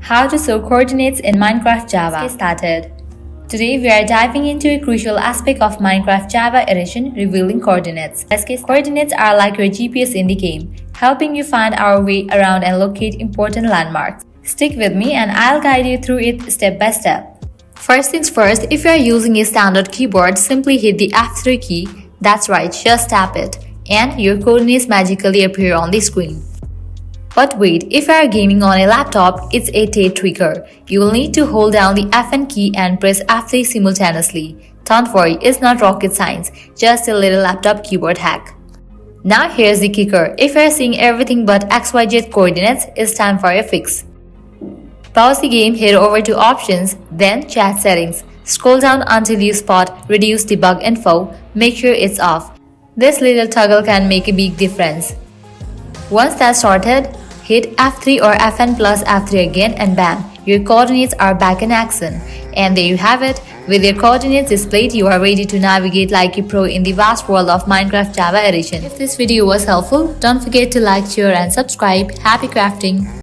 How to store coordinates in Minecraft Java. Let's get started. Today we are diving into a crucial aspect of Minecraft Java Edition, revealing coordinates. Coordinates are like your GPS in the game, helping you find our way around and locate important landmarks. Stick with me and I'll guide you through it step by step. First things first, if you are using a standard keyboard, simply hit the F3 key. That's right, just tap it, and your coordinates magically appear on the screen. But wait, if you are gaming on a laptop, it's a tad trickier. You will need to hold down the Fn key and press F3 simultaneously. Don't worry, it's not rocket science, just a little laptop keyboard hack. Now here's the kicker, if you are seeing everything but XYZ coordinates, it's time for a fix. Pause the game, head over to Options, then Chat Settings. Scroll down until you spot Reduce Debug Info, make sure it's off. This little toggle can make a big difference. Once that's sorted, hit F3 or Fn plus F3 again and bam, your coordinates are back in action. And there you have it, with your coordinates displayed, you are ready to navigate like a pro in the vast world of Minecraft Java Edition. If this video was helpful, don't forget to like, share and subscribe. Happy crafting!